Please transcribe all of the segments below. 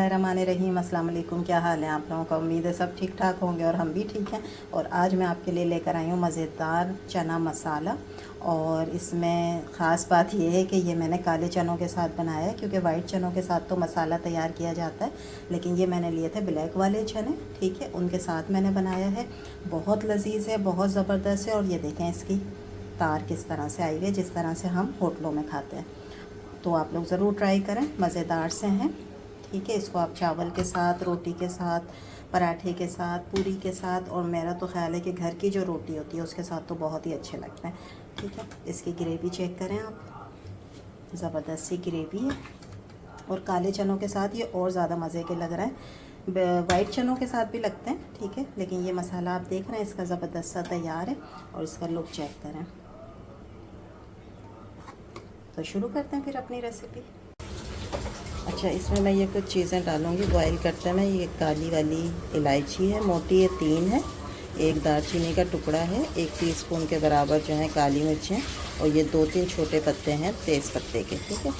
बिस्मिल्लाहिर्रहमानिर्रहीम। अस्सलाम वालेकुम। क्या हाल है आप लोगों का? उम्मीद है सब ठीक ठाक होंगे और हम भी ठीक हैं। और आज मैं आपके लिए लेकर आई हूँ मज़ेदार चना मसाला। और इसमें ख़ास बात यह है कि ये मैंने काले चनों के साथ बनाया है, क्योंकि वाइट चनों के साथ तो मसाला तैयार किया जाता है, लेकिन ये मैंने लिए थे ब्लैक वाले चने, ठीक है, उनके साथ मैंने बनाया है। बहुत लजीज़ है, बहुत ज़बरदस्त है। और ये देखें इसकी तार किस तरह से आई हुई है, जिस तरह से हम होटलों में खाते हैं। तो आप लोग ज़रूर ट्राई करें, मज़ेदार से हैं, ठीक है। इसको आप चावल के साथ, रोटी के साथ, पराठे के साथ, पूरी के साथ, और मेरा तो ख्याल है कि घर की जो रोटी होती है उसके साथ तो बहुत ही अच्छे लगते हैं, ठीक है। इसकी ग्रेवी चेक करें आप, ज़बरदस्त सी ग्रेवी है। और काले चनों के साथ ये और ज़्यादा मज़े के लग रहा है। वाइट चनों के साथ भी लगते हैं, ठीक है, लेकिन ये मसाला आप देख रहे हैं इसका ज़बरदस्त सा तैयार है। और इसका लुक चेक करें। तो शुरू करते हैं फिर अपनी रेसिपी। अच्छा, इसमें मैं ये कुछ चीज़ें डालूँगी बॉईल करते में। ये काली वाली इलायची है, मोटी, ये 3 है। एक दालचीनी का टुकड़ा है, 1 टीस्पून के बराबर जो है काली मिर्चें, और ये 2-3 छोटे पत्ते हैं तेज़ पत्ते के, ठीक है।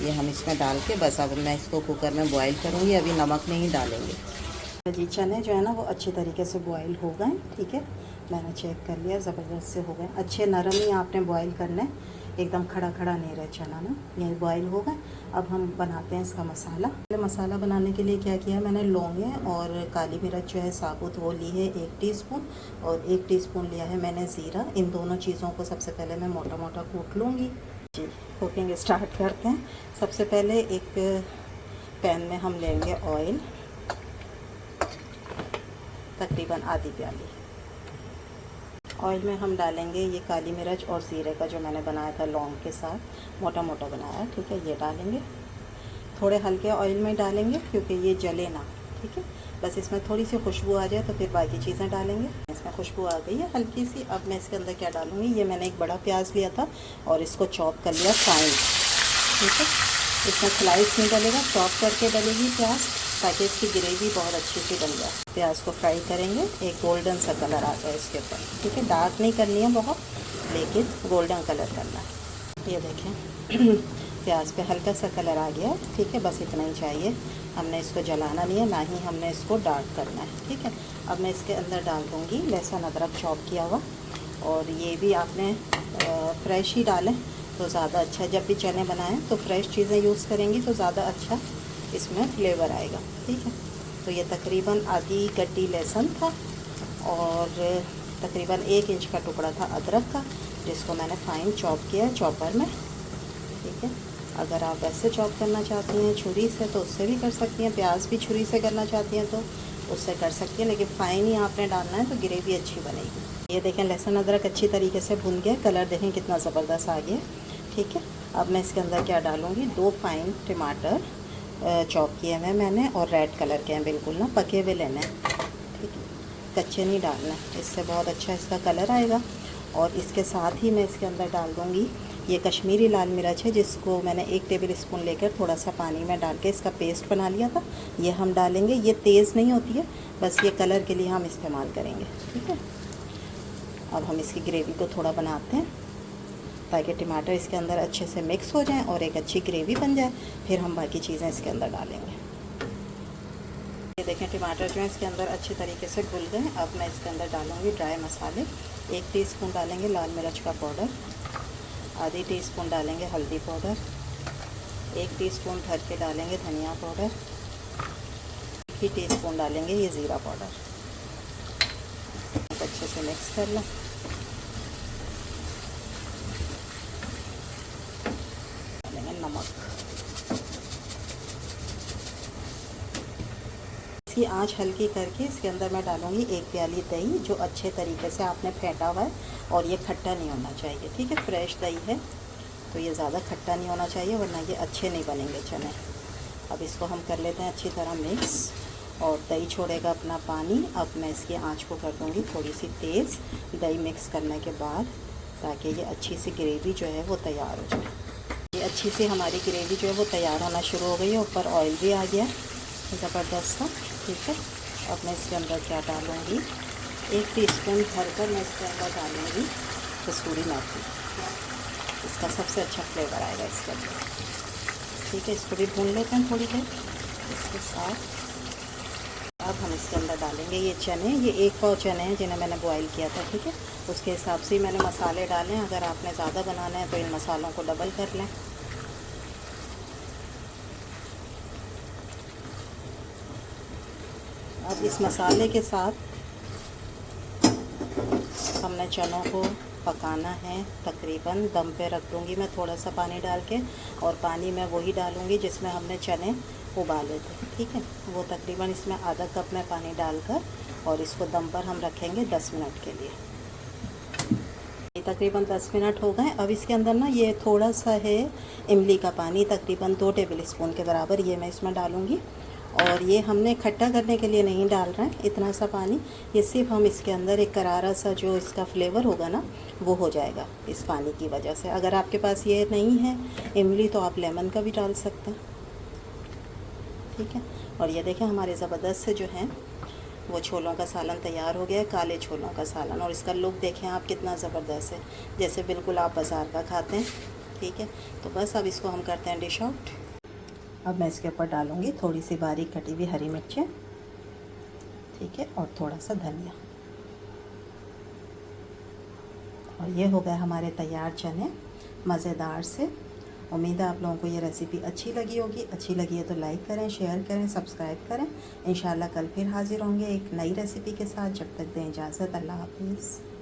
ये हम इसमें डाल के बस अब मैं इसको कुकर में बॉईल करूँगी, अभी नमक नहीं डालेंगे। जी, चने जो है ना वो अच्छे तरीके से बॉईल हो गए, ठीक है। मैंने चेक कर लिया, ज़बरदस्त से हो गए, अच्छे नरम ही आपने बॉईल करना है, एकदम खड़ा खड़ा नहीं रहे चना ना। ये बॉईल हो गए। अब हम बनाते हैं इसका मसाला। मसाला बनाने के लिए क्या किया मैंने, लौंगे और काली मिर्च जो है साबुत वो ली है 1 टीस्पून, और 1 टीस्पून लिया है मैंने ज़ीरा। इन दोनों चीज़ों को सबसे पहले मैं मोटा मोटा कूट लूँगी। जी, कुकिंग स्टार्ट करते हैं। सबसे पहले एक पैन में हम लेंगे ऑयल, तकरीबन आधी प्याली। ऑयल में हम डालेंगे ये काली मिर्च और ज़ीरे का जो मैंने बनाया था लौंग के साथ, मोटा मोटा बनाया, ठीक है, ये डालेंगे। थोड़े हल्के ऑयल में डालेंगे क्योंकि ये जले ना, ठीक है। बस इसमें थोड़ी सी खुशबू आ जाए तो फिर बाकी चीज़ें डालेंगे। इसमें खुशबू आ गई है हल्की सी। अब मैं इसके अंदर क्या डालूँगी, ये मैंने एक बड़ा प्याज लिया था और इसको चॉप कर लिया फाइन, ठीक है। इसमें स्लाइस नहीं डलेगा, चॉप करके डलेगी प्याज, ताकि इसकी ग्रेवी बहुत अच्छी सी बन जाए। प्याज को फ्राई करेंगे, एक गोल्डन सा कलर आ जाए इसके ऊपर, ठीक है। डार्क नहीं करनी है बहुत, लेकिन गोल्डन कलर करना है। ये देखें प्याज पे हल्का सा कलर आ गया है, ठीक है, बस इतना ही चाहिए। हमने इसको जलाना नहीं है, ना ही हमने इसको डार्क करना है, ठीक है। अब मैं इसके अंदर डाल दूँगी लहसुन अदरक चॉप किया हुआ, और ये भी आपने फ्रेश ही डालें तो ज़्यादा अच्छा। जब भी चने बनाएं तो फ्रेश चीज़ें यूज़ करेंगी तो ज़्यादा अच्छा इसमें फ्लेवर आएगा, ठीक है। तो ये तकरीबन आधी गड्डी लहसुन था, और तकरीबन 1 इंच का टुकड़ा था अदरक का, जिसको मैंने फाइन चॉप किया है चॉपर में, ठीक है। अगर आप वैसे चॉप करना चाहती हैं छुरी से तो उससे भी कर सकती हैं, प्याज भी छुरी से करना चाहती हैं तो उससे कर सकती हैं, लेकिन फ़ाइन ही आपने डालना है तो ग्रेवी अच्छी बनेगी। ये देखें लहसुन अदरक अच्छी तरीके से भुन गया, कलर देखें कितना ज़बरदस्त आ गया, ठीक है। अब मैं इसके अंदर क्या डालूँगी, 2 फाइन टमाटर चॉप किए हुए मैंने, और रेड कलर के हैं बिल्कुल ना, पके हुए लेने हैं, ठीक है, कच्चे नहीं डालना, इससे बहुत अच्छा इसका कलर आएगा। और इसके साथ ही मैं इसके अंदर डाल दूँगी ये कश्मीरी लाल मिर्च है, जिसको मैंने 1 टेबल स्पून लेकर थोड़ा सा पानी में डाल के इसका पेस्ट बना लिया था, ये हम डालेंगे। ये तेज़ नहीं होती है, बस ये कलर के लिए हम इस्तेमाल करेंगे, ठीक है। अब हम इसकी ग्रेवी को थोड़ा बनाते हैं ताकि टमाटर इसके अंदर अच्छे से मिक्स हो जाएं और एक अच्छी ग्रेवी बन जाए, फिर हम बाकी चीज़ें इसके अंदर डालेंगे। ये देखें टमाटर जो है इसके अंदर अच्छे तरीके से घुल गए। अब मैं इसके अंदर डालूँगी ड्राई मसाले। 1 टीस्पून डालेंगे लाल मिर्च का पाउडर, आधी टीस्पून डालेंगे हल्दी पाउडर, 1 टीस्पून भर के डालेंगे धनिया पाउडर, 1 टीस्पून डालेंगे ये ज़ीरा पाउडर। अच्छे से मिक्स कर लें। डालेंगे नमक। इसकी आंच हल्की करके इसके अंदर मैं डालूँगी 1 प्याली दही, जो अच्छे तरीके से आपने फेंटा हुआ है, और ये खट्टा नहीं होना चाहिए, ठीक है। फ्रेश दही है तो ये ज़्यादा खट्टा नहीं होना चाहिए, वरना ये अच्छे नहीं बनेंगे चने। अब इसको हम कर लेते हैं अच्छी तरह मिक्स, और दही छोड़ेगा अपना पानी। अब मैं इसकी आंच को कर दूँगी थोड़ी सी तेज़ दही मिक्स करने के बाद, ताकि ये अच्छी सी ग्रेवी जो है वो तैयार हो जाए। ये अच्छी सी हमारी ग्रेवी जो है वो तैयार होना शुरू हो गई है, ऊपर ऑयल भी आ गया ज़बरदस्त सा, ठीक है। अब मैं इसके अंदर क्या डालूँगी, 1 टीस्पून भरकर मैं इसके अंदर डालूँगी कसूरी मेथी, इसका सबसे अच्छा फ्लेवर आएगा इसके अंदर, ठीक है। इसको भी भून लेते हैं थोड़ी देर। इसके साथ अब हम इसके अंदर डालेंगे ये चने। ये 1 पाव चने हैं जिन्हें मैंने बॉईल किया था, ठीक है। उसके हिसाब से ही मैंने मसाले डाले हैं। अगर आपने ज़्यादा बनाना है तो इन मसालों को डबल कर लें। अब इस मसाले के साथ हमने चनों को पकाना है। तकरीबन दम पे रख दूँगी मैं थोड़ा सा पानी डाल के, और पानी में वही डालूँगी जिसमें हमने चने उबाले थे, ठीक है। वो तकरीबन इसमें आधा कप में पानी डालकर और इसको दम पर हम रखेंगे 10 मिनट के लिए। ये तकरीबन 10 मिनट हो गए। अब इसके अंदर ना ये थोड़ा सा है इमली का पानी, तकरीबन 2 टेबल स्पून के बराबर, ये मैं इसमें डालूँगी। और ये हमने खट्टा करने के लिए नहीं डाल रहे हैं इतना सा पानी, ये सिर्फ हम इसके अंदर एक करारा सा जो इसका फ्लेवर होगा ना वो हो जाएगा इस पानी की वजह से। अगर आपके पास ये नहीं है इमली तो आप लेमन का भी डाल सकते हैं, ठीक है। और ये देखें हमारे ज़बरदस्त से जो है वो छोलों का सालन तैयार हो गया है, काले छोलों का सालन। और इसका लुक देखें आप कितना ज़बरदस्त है, जैसे बिल्कुल आप बाज़ार का खाते हैं, ठीक है। तो बस अब इसको हम करते हैं डिश आउट। अब मैं इसके ऊपर डालूँगी थोड़ी सी बारीक कटी हुई हरी मिर्चें, ठीक है, और थोड़ा सा धनिया। और ये हो गए हमारे तैयार चने मज़ेदार से। उम्मीद है आप लोगों को ये रेसिपी अच्छी लगी होगी। अच्छी लगी है तो लाइक करें, शेयर करें, सब्सक्राइब करें। इंशाल्लाह कल फिर हाज़िर होंगे एक नई रेसिपी के साथ। जब तक दें इजाज़त, अल्लाह हाफिज़।